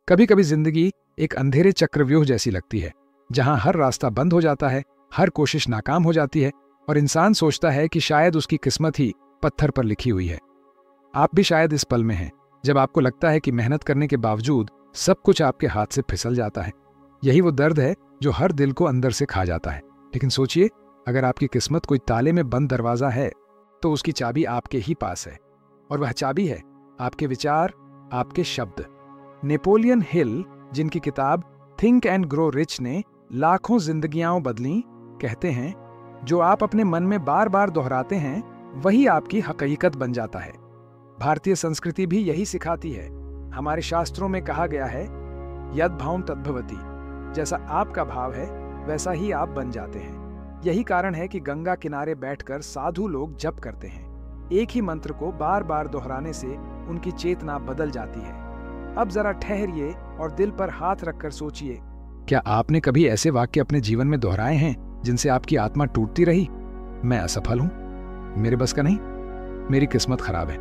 कभी कभी जिंदगी एक अंधेरे चक्रव्यूह जैसी लगती है, जहां हर रास्ता बंद हो जाता है, हर कोशिश नाकाम हो जाती है और इंसान सोचता है कि शायद उसकी किस्मत ही पत्थर पर लिखी हुई है। आप भी शायद इस पल में हैं जब आपको लगता है कि मेहनत करने के बावजूद सब कुछ आपके हाथ से फिसल जाता है। यही वो दर्द है जो हर दिल को अंदर से खा जाता है। लेकिन सोचिए, अगर आपकी किस्मत कोई ताले में बंद दरवाजा है तो उसकी चाबी आपके ही पास है, और वह चाबी है आपके विचार, आपके शब्द। नेपोलियन हिल, जिनकी किताब थिंक एंड ग्रो रिच ने लाखों जिंदगियां बदली, कहते हैं जो आप अपने मन में बार बार दोहराते हैं वही आपकी हकीकत बन जाता है। भारतीय संस्कृति भी यही सिखाती है। हमारे शास्त्रों में कहा गया है, यद भावं तद्भवति, जैसा आपका भाव है वैसा ही आप बन जाते हैं। यही कारण है कि गंगा किनारे बैठकर साधु लोग जप करते हैं। एक ही मंत्र को बार बार दोहराने से उनकी चेतना बदल जाती है। अब जरा ठहरिए और दिल पर हाथ रखकर सोचिए, क्या आपने कभी ऐसे वाक्य अपने जीवन में दोहराए हैं जिनसे आपकी आत्मा टूटती रही? मैं असफल हूं, मेरे बस का नहीं, मेरी किस्मत खराब है।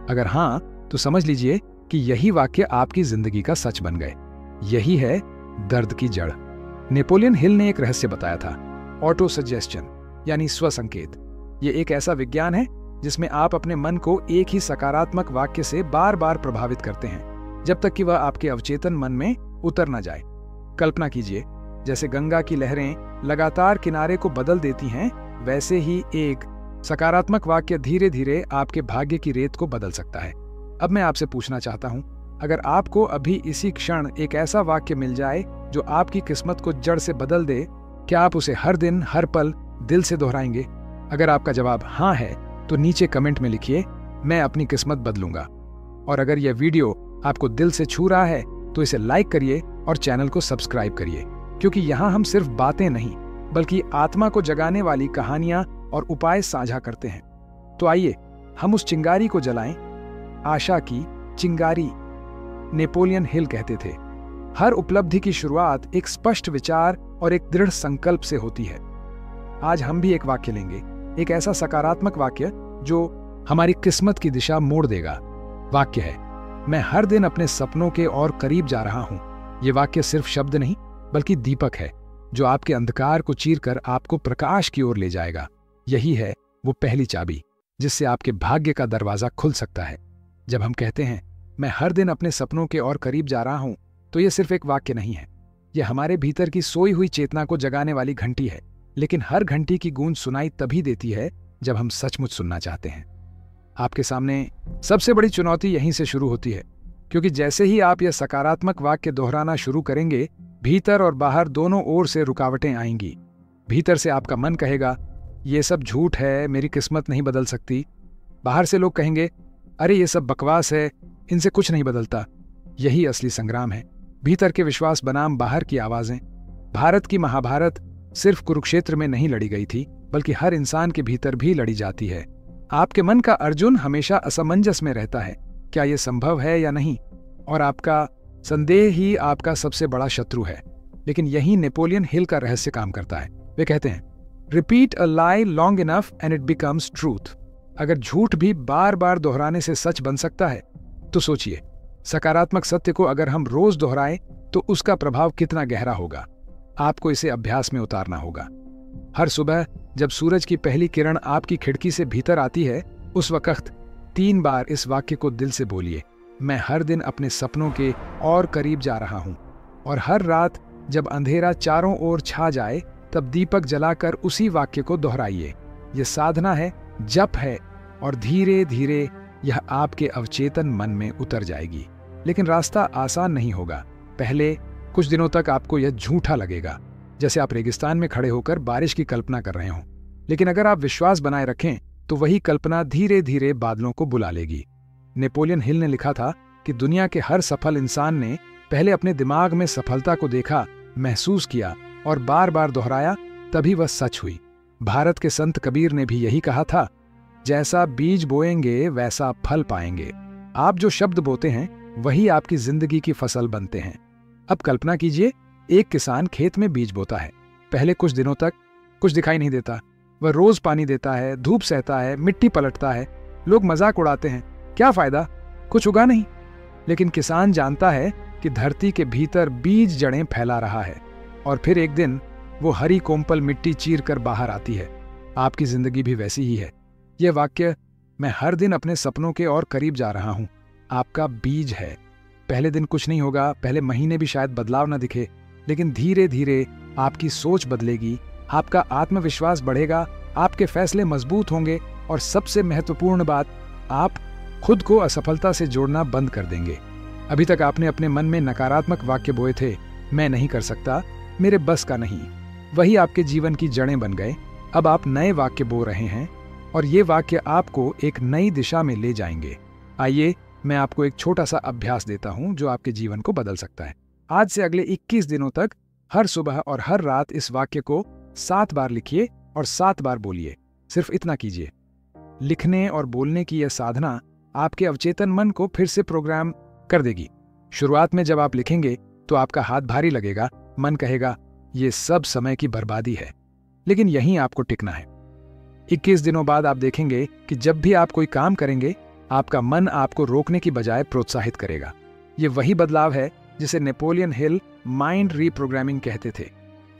अगर हां, तो समझ लीजिए कि यही वाक्य आपकी जिंदगी का सच बन गए। यही है दर्द की जड़। नेपोलियन हिल ने एक रहस्य बताया था, ऑटो सजेस्शन, यानी स्व संकेत। ये एक ऐसा विज्ञान है जिसमें आप अपने मन को एक ही सकारात्मक वाक्य से बार बार प्रभावित करते हैं, जब तक कि वह आपके अवचेतन मन में उतर न जाए। कल्पना कीजिए, जैसे गंगा की लहरें लगातार किनारे को बदल देती हैं, वैसे ही एक सकारात्मक वाक्य धीरे धीरे आपके भाग्य की रेत को बदल सकता है। अब मैं आपसे पूछना चाहता हूं, अगर आपको अभी इसी क्षण एक ऐसा वाक्य मिल जाए जो आपकी किस्मत को जड़ से बदल दे, क्या आप उसे हर दिन, हर पल दिल से दोहराएंगे? अगर आपका जवाब हाँ है तो नीचे कमेंट में लिखिए, मैं अपनी किस्मत बदलूंगा। और अगर यह वीडियो आपको दिल से छू रहा है तो इसे लाइक करिए और चैनल को सब्सक्राइब करिए, क्योंकि यहाँ हम सिर्फ बातें नहीं बल्कि आत्मा को जगाने वाली कहानियां और उपाय साझा करते हैं। तो आइए हम उस चिंगारी को जलाएं, आशा की चिंगारी। नेपोलियन हिल कहते थे, हर उपलब्धि की शुरुआत एक स्पष्ट विचार और एक दृढ़ संकल्प से होती है। आज हम भी एक वाक्य लेंगे, एक ऐसा सकारात्मक वाक्य जो हमारी किस्मत की दिशा मोड़ देगा। वाक्य है, मैं हर दिन अपने सपनों के और करीब जा रहा हूं। यह वाक्य सिर्फ शब्द नहीं बल्कि दीपक है जो आपके अंधकार को चीरकर आपको प्रकाश की ओर ले जाएगा। यही है वो पहली चाबी जिससे आपके भाग्य का दरवाजा खुल सकता है। जब हम कहते हैं मैं हर दिन अपने सपनों के और करीब जा रहा हूं, तो यह सिर्फ एक वाक्य नहीं है, यह हमारे भीतर की सोई हुई चेतना को जगाने वाली घंटी है। लेकिन हर घंटी की गूंज सुनाई तभी देती है जब हम सचमुच सुनना चाहते हैं। आपके सामने सबसे बड़ी चुनौती यहीं से शुरू होती है, क्योंकि जैसे ही आप यह सकारात्मक वाक्य दोहराना शुरू करेंगे, भीतर और बाहर दोनों ओर से रुकावटें आएंगी। भीतर से आपका मन कहेगा, ये सब झूठ है, मेरी किस्मत नहीं बदल सकती। बाहर से लोग कहेंगे, अरे ये सब बकवास है, इनसे कुछ नहीं बदलता। यही असली संग्राम है, भीतर के विश्वास बनाम बाहर की आवाजें। भारत की महाभारत सिर्फ कुरुक्षेत्र में नहीं लड़ी गई थी, बल्कि हर इंसान के भीतर भी लड़ी जाती है। आपके मन का अर्जुन हमेशा असमंजस में रहता है, क्या यह संभव है या नहीं, और आपका संदेह ही आपका सबसे बड़ा शत्रु है। लेकिन यही नेपोलियन हिल का रहस्य काम करता है। वे कहते हैं, repeat a lie long enough and it becomes truth. अगर झूठ भी बार बार दोहराने से सच बन सकता है, तो सोचिए, सकारात्मक सत्य को अगर हम रोज दोहराएं तो उसका प्रभाव कितना गहरा होगा। आपको इसे अभ्यास में उतारना होगा। हर सुबह जब सूरज की पहली किरण आपकी खिड़की से भीतर आती है, उस वक्त 3 बार इस वाक्य को दिल से बोलिए, मैं हर दिन अपने सपनों के और करीब जा रहा हूं। और हर रात जब अंधेरा चारों ओर छा जाए, तब दीपक जलाकर उसी वाक्य को दोहराइए। यह साधना है, जप है, और धीरे धीरे यह आपके अवचेतन मन में उतर जाएगी। लेकिन रास्ता आसान नहीं होगा। पहले कुछ दिनों तक आपको यह झूठा लगेगा, जैसे आप रेगिस्तान में खड़े होकर बारिश की कल्पना कर रहे हों। लेकिन अगर आप विश्वास बनाए रखें तो वही कल्पना धीरे धीरे बादलों को बुला लेगी। नेपोलियन हिल ने लिखा था कि दुनिया के हर सफल इंसान ने पहले अपने दिमाग में सफलता को देखा, महसूस किया और बार बार दोहराया, तभी वह सच हुई। भारत के संत कबीर ने भी यही कहा था, जैसा बीज बोएंगे वैसा फल पाएंगे। आप जो शब्द बोते हैं वही आपकी जिंदगी की फसल बनते हैं। अब कल्पना कीजिए, एक किसान खेत में बीज बोता है। पहले कुछ दिनों तक कुछ दिखाई नहीं देता। वह रोज पानी देता है, धूप सहता है, मिट्टी पलटता है। लोग मजाक उड़ाते हैं, क्या फायदा, कुछ उगा नहीं। लेकिन किसान जानता है कि धरती के भीतर बीज जड़ें फैला रहा है और फिर एक दिन वो हरी कोमपल मिट्टी चीर कर बाहर आती है। आपकी जिंदगी भी वैसी ही है। यह वाक्य, मैं हर दिन अपने सपनों के और करीब जा रहा हूं, आपका बीज है। पहले दिन कुछ नहीं होगा, पहले महीने भी शायद बदलाव न दिखे, लेकिन धीरे धीरे आपकी सोच बदलेगी, आपका आत्मविश्वास बढ़ेगा, आपके फैसले मजबूत होंगे और सबसे महत्वपूर्ण बात, आप खुद को असफलता से जोड़ना बंद कर देंगे। अभी तक आपने अपने मन में नकारात्मक वाक्य बोए थे, मैं नहीं कर सकता, मेरे बस का नहीं। वही आपके जीवन की जड़ें बन गए। अब आप नए वाक्य बो रहे हैं और ये वाक्य आपको एक नई दिशा में ले जाएंगे। आइए मैं आपको एक छोटा सा अभ्यास देता हूं जो आपके जीवन को बदल सकता है। आज से अगले 21 दिनों तक हर सुबह और हर रात इस वाक्य को 7 बार लिखिए और 7 बार बोलिए। सिर्फ इतना कीजिए। लिखने और बोलने की यह साधना आपके अवचेतन मन को फिर से प्रोग्राम कर देगी। शुरुआत में जब आप लिखेंगे तो आपका हाथ भारी लगेगा, मन कहेगा ये सब समय की बर्बादी है, लेकिन यहीं आपको टिकना है। 21 दिनों बाद आप देखेंगे कि जब भी आप कोई काम करेंगे, आपका मन आपको रोकने की बजाय प्रोत्साहित करेगा। ये वही बदलाव है जिसे नेपोलियन हिल माइंड रीप्रोग्रामिंग कहते थे।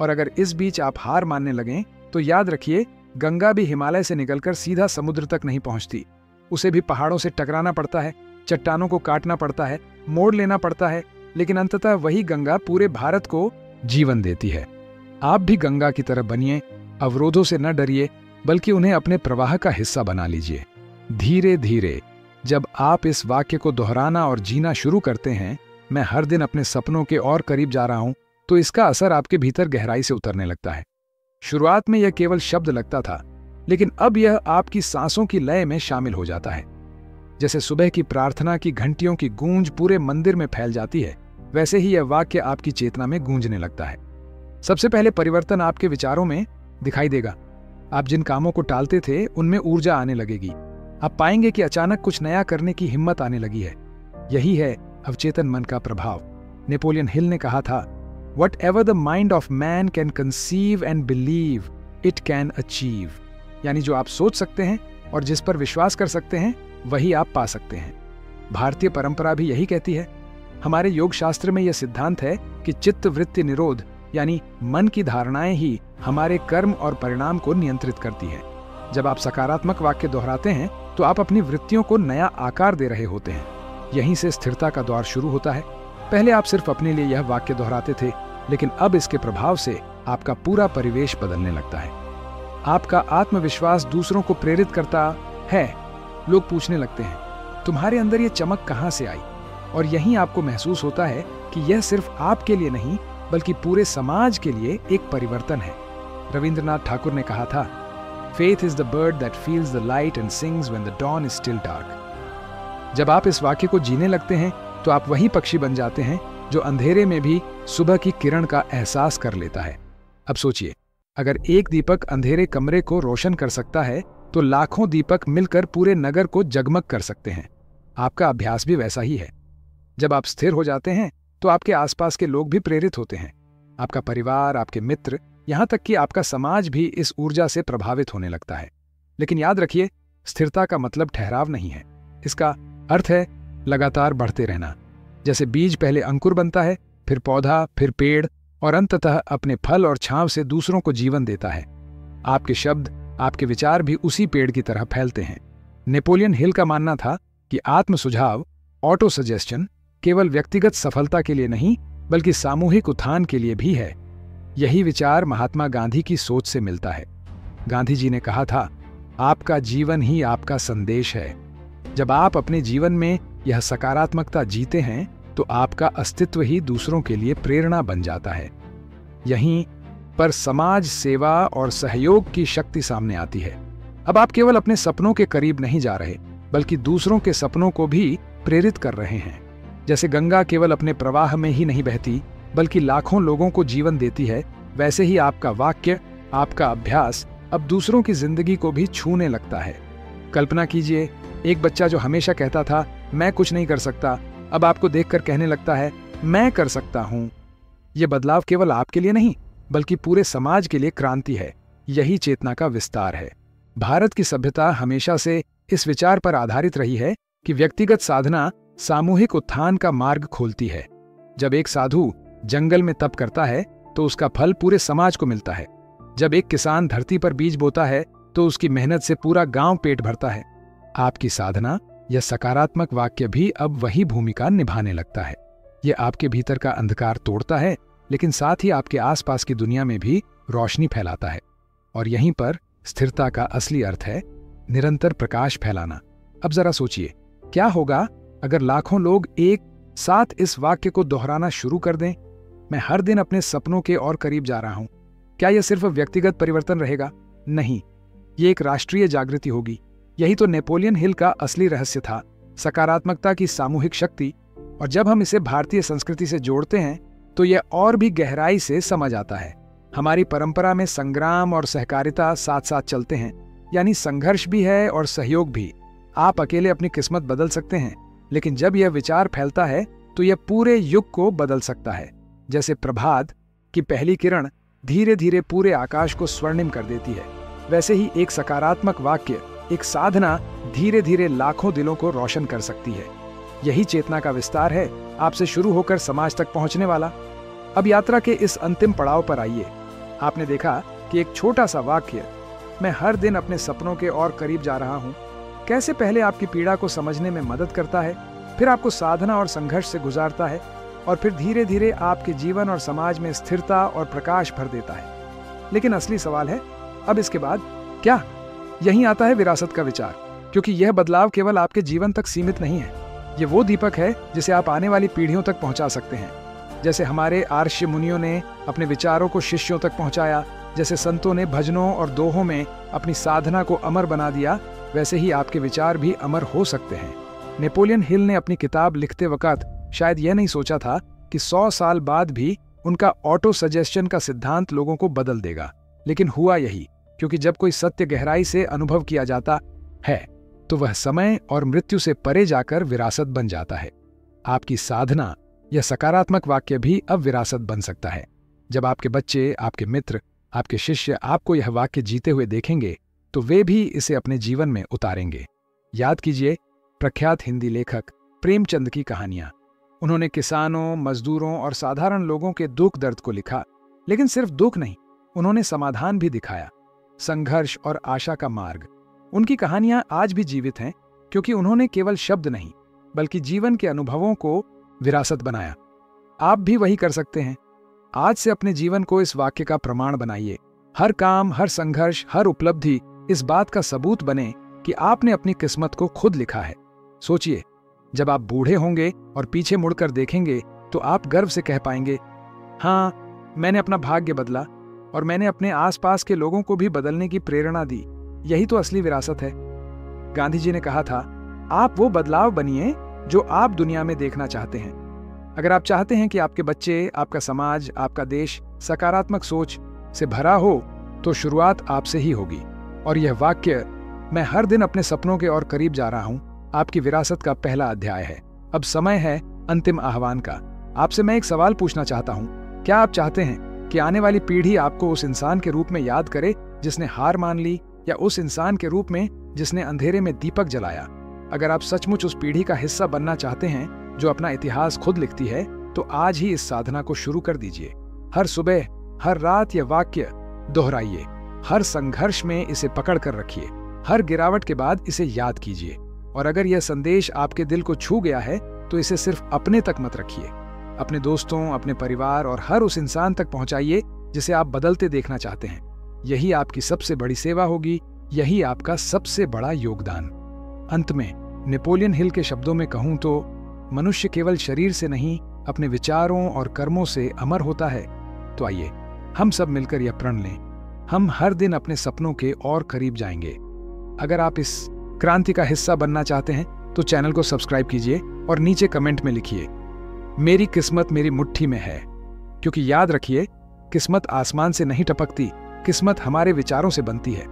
और अगर इस बीच आप हार मानने लगें तो याद रखिए, गंगा भी हिमालय से निकलकर सीधा समुद्र तक नहीं पहुंचती। उसे भी पहाड़ों से टकराना पड़ता है, चट्टानों को काटना पड़ता है, मोड़ लेना पड़ता है, लेकिन अंततः वही गंगा पूरे भारत को जीवन देती है। आप भी गंगा की तरह बनिए, अवरोधों से न डरिए, बल्कि उन्हें अपने प्रवाह का हिस्सा बना लीजिए। धीरे धीरे जब आप इस वाक्य को दोहराना और जीना शुरू करते हैं, मैं हर दिन अपने सपनों के और करीब जा रहा हूं, तो इसका असर आपके भीतर गहराई से उतरने लगता है। शुरुआत में यह केवल शब्द लगता था, लेकिन अब यह आपकी सांसों की लय में शामिल हो जाता है। जैसे सुबह की प्रार्थना की घंटियों की गूंज पूरे मंदिर में फैल जाती है, वैसे ही यह वाक्य आपकी चेतना में गूंजने लगता है। सबसे पहले परिवर्तन आपके विचारों में दिखाई देगा। आप जिन कामों को टालते थे, उनमें ऊर्जा आने लगेगी। आप पाएंगे कि अचानक कुछ नया करने की हिम्मत आने लगी है। यही है अवचेतन मन का प्रभाव। नेपोलियन हिल ने कहा था, Whatever the mind of man can conceive and believe, it can achieve। यानी जो आप सोच सकते हैं और जिस पर विश्वास कर सकते हैं, वही आप पा सकते हैं। भारतीय परंपरा भी यही कहती है। हमारे योग शास्त्र में यह सिद्धांत है कि चित्त वृत्ति निरोध यानी मन की धारणाएं ही हमारे कर्म और परिणाम को नियंत्रित करती हैं। जब आप सकारात्मक वाक्य दोहराते हैं तो आप अपनी वृत्तियों को नया आकार दे रहे होते हैं। यहीं से स्थिरता का द्वार शुरू होता है। पहले आप सिर्फ अपने लिए यह वाक्य दोहराते थे, लेकिन अब इसके प्रभाव से आपका पूरा परिवेश बदलने लगता है। आपका आत्मविश्वास दूसरों को प्रेरित करता है। लोग पूछने लगते हैं, तुम्हारे अंदर ये चमक कहां से आई? और यहीं आपको महसूस होता है कि यह सिर्फ आपके लिए नहीं, बल्कि पूरे समाज के लिए एक परिवर्तन है। रविंद्रनाथ ठाकुर ने कहा था, Faith is the bird that feels the light and sings when the dawn is still dark। जब आप इस वाक्य को जीने लगते हैं तो आप वही पक्षी बन जाते हैं जो अंधेरे में भी सुबह की किरण का एहसास कर लेता है। अब सोचिए, अगर एक दीपक अंधेरे कमरे को रोशन कर सकता है तो लाखों दीपक मिलकर पूरे नगर को जगमग कर सकते हैं। आपका अभ्यास भी वैसा ही है। जब आप स्थिर हो जाते हैं तो आपके आसपास के लोग भी प्रेरित होते हैं। आपका परिवार, आपके मित्र, यहां तक कि आपका समाज भी इस ऊर्जा से प्रभावित होने लगता है। लेकिन याद रखिए, स्थिरता का मतलब ठहराव नहीं है। इसका अर्थ है लगातार बढ़ते रहना। जैसे बीज पहले अंकुर बनता है, फिर पौधा, फिर पेड़ और अंततः अपने फल और छांव से दूसरों को जीवन देता है। आपके शब्द, आपके विचार भी उसी पेड़ की तरह फैलते हैं। नेपोलियन हिल का मानना था कि आत्म सुझाव, ऑटो सजेशन, केवल व्यक्तिगत सफलता के लिए नहीं, बल्कि सामूहिक उत्थान के लिए भी है। यही विचार महात्मा गांधी की सोच से मिलता है। गांधी जी ने कहा था, आपका जीवन ही आपका संदेश है। जब आप अपने जीवन में यह सकारात्मकता जीते हैं तो आपका अस्तित्व ही दूसरों के लिए प्रेरणा बन जाता है। यहीं पर समाज सेवा और सहयोग की शक्ति सामने आती है। अब आप केवल अपने सपनों के करीब नहीं जा रहे, बल्कि दूसरों के सपनों को भी प्रेरित कर रहे हैं। जैसे गंगा केवल अपने प्रवाह में ही नहीं बहती, बल्कि लाखों लोगों को जीवन देती है, वैसे ही आपका वाक्य, आपका अभ्यास अब दूसरों की जिंदगी को भी छूने लगता है। कल्पना कीजिए, एक बच्चा जो हमेशा कहता था मैं कुछ नहीं कर सकता, अब आपको देखकर कहने लगता है मैं कर सकता हूं। यह बदलाव केवल आपके लिए नहीं, बल्कि पूरे समाज के लिए क्रांति है। यही चेतना का विस्तार है। भारत की सभ्यता हमेशा से इस विचार पर आधारित रही है कि व्यक्तिगत साधना सामूहिक उत्थान का मार्ग खोलती है। जब एक साधु जंगल में तप करता है तो उसका फल पूरे समाज को मिलता है। जब एक किसान धरती पर बीज बोता है तो उसकी मेहनत से पूरा गांव पेट भरता है। आपकी साधना या सकारात्मक वाक्य भी अब वही भूमिका निभाने लगता है। यह आपके भीतर का अंधकार तोड़ता है, लेकिन साथ ही आपके आसपास की दुनिया में भी रोशनी फैलाता है। और यहीं पर स्थिरता का असली अर्थ है, निरंतर प्रकाश फैलाना। अब जरा सोचिए, क्या होगा अगर लाखों लोग एक साथ इस वाक्य को दोहराना शुरू कर दें, मैं हर दिन अपने सपनों के और करीब जा रहा हूं। क्या यह सिर्फ व्यक्तिगत परिवर्तन रहेगा? नहीं, ये एक राष्ट्रीय जागृति होगी। यही तो नेपोलियन हिल का असली रहस्य था, सकारात्मकता की सामूहिक शक्ति। और जब हम इसे भारतीय संस्कृति से जोड़ते हैं तो यह और भी गहराई से समझ आता है। हमारी परंपरा में संग्राम और सहकारिता साथ साथ चलते हैं, यानी संघर्ष भी है और सहयोग भी। आप अकेले अपनी किस्मत बदल सकते हैं, लेकिन जब यह विचार फैलता है तो यह पूरे युग को बदल सकता है। जैसे प्रभात की पहली किरण धीरे धीरे पूरे आकाश को स्वर्णिम कर देती है, वैसे ही एक सकारात्मक वाक्य, एक साधना धीरे धीरे लाखों दिलों को रोशन कर सकती है। यही चेतना का विस्तार है, आपसे शुरू होकर समाज तक पहुंचने वाला। अब यात्रा के इस अंतिम पड़ाव पर आइए। आपने देखा कि एक छोटा सा वाक्य, मैं हर दिन अपने सपनों के और करीब जा रहा हूं, कैसे पहले आपकी पीड़ा को समझने में मदद करता है, फिर आपको साधना और संघर्ष से गुजारता है, और फिर धीरे धीरे आपके जीवन और समाज में स्थिरता और प्रकाश भर देता है। लेकिन असली सवाल है, अब इसके बाद क्या? यहीं आता है विरासत का विचार, क्योंकि यह बदलाव केवल आपके जीवन तक सीमित नहीं है। ये वो दीपक है जिसे आप आने वाली पीढ़ियों तक पहुंचा सकते हैं। जैसे हमारे आर्ष मुनियों ने अपने विचारों को शिष्यों तक पहुंचाया, जैसे संतों ने भजनों और दोहों में अपनी साधना को अमर बना दिया, वैसे ही आपके विचार भी अमर हो सकते हैं। नेपोलियन हिल ने अपनी किताब लिखते वक्त शायद यह नहीं सोचा था कि 100 साल बाद भी उनका ऑटो सजेशन का सिद्धांत लोगों को बदल देगा, लेकिन हुआ यही, क्योंकि जब कोई सत्य गहराई से अनुभव किया जाता है तो वह समय और मृत्यु से परे जाकर विरासत बन जाता है। आपकी साधना या सकारात्मक वाक्य भी अब विरासत बन सकता है। जब आपके बच्चे, आपके मित्र, आपके शिष्य आपको यह वाक्य जीते हुए देखेंगे तो वे भी इसे अपने जीवन में उतारेंगे। याद कीजिए प्रख्यात हिंदी लेखक प्रेमचंद की कहानियां। उन्होंने किसानों, मजदूरों और साधारण लोगों के दुख दर्द को लिखा, लेकिन सिर्फ दुख नहीं, उन्होंने समाधान भी दिखाया, संघर्ष और आशा का मार्ग। उनकी कहानियां आज भी जीवित हैं, क्योंकि उन्होंने केवल शब्द नहीं बल्कि जीवन के अनुभवों को विरासत बनाया। आप भी वही कर सकते हैं। आज से अपने जीवन को इस वाक्य का प्रमाण बनाइए। हर काम, हर संघर्ष, हर उपलब्धि इस बात का सबूत बने कि आपने अपनी किस्मत को खुद लिखा है। सोचिए, जब आप बूढ़े होंगे और पीछे मुड़कर देखेंगे तो आप गर्व से कह पाएंगे, हाँ, मैंने अपना भाग्य बदला और मैंने अपने आसपास के लोगों को भी बदलने की प्रेरणा दी। यही तो असली विरासत है। गांधी जी ने कहा था, आप वो बदलाव बनिए जो आप दुनिया में देखना चाहते हैं। अगर आप चाहते हैं कि आपके बच्चे, आपका समाज, आपका देश सकारात्मक सोच से भरा हो, तो शुरुआत आपसे ही होगी। और यह वाक्य, मैं हर दिन अपने सपनों के और करीब जा रहा हूं, आपकी विरासत का पहला अध्याय है। अब समय है अंतिम आह्वान का। आपसे मैं एक सवाल पूछना चाहता हूं, क्या आप चाहते हैं कि आने वाली पीढ़ी आपको उस इंसान के रूप में याद करे जिसने हार मान ली, या उस इंसान के रूप में जिसने अंधेरे में दीपक जलाया? अगर आप सचमुच उस पीढ़ी का हिस्सा बनना चाहते हैं जो अपना इतिहास खुद लिखती है, तो आज ही इस साधना को शुरू कर दीजिए। हर सुबह, हर रात यह वाक्य दोहराइए। हर संघर्ष में इसे पकड़ कर रखिए। हर गिरावट के बाद इसे याद कीजिए। और अगर यह संदेश आपके दिल को छू गया है तो इसे सिर्फ अपने तक मत रखिए, अपने दोस्तों, अपने परिवार और हर उस इंसान तक पहुंचाइए जिसे आप बदलते देखना चाहते हैं। यही आपकी सबसे बड़ी सेवा होगी, यही आपका सबसे बड़ा योगदान। अंत में नेपोलियन हिल के शब्दों में कहूं तो, मनुष्य केवल शरीर से नहीं, अपने विचारों और कर्मों से अमर होता है। तो आइए हम सब मिलकर यह प्रण लें, हम हर दिन अपने सपनों के और करीब जाएंगे। अगर आप इस क्रांति का हिस्सा बनना चाहते हैं तो चैनल को सब्सक्राइब कीजिए और नीचे कमेंट में लिखिए, मेरी किस्मत मेरी मुट्ठी में है। क्योंकि याद रखिए, किस्मत आसमान से नहीं टपकती, किस्मत हमारे विचारों से बनती है।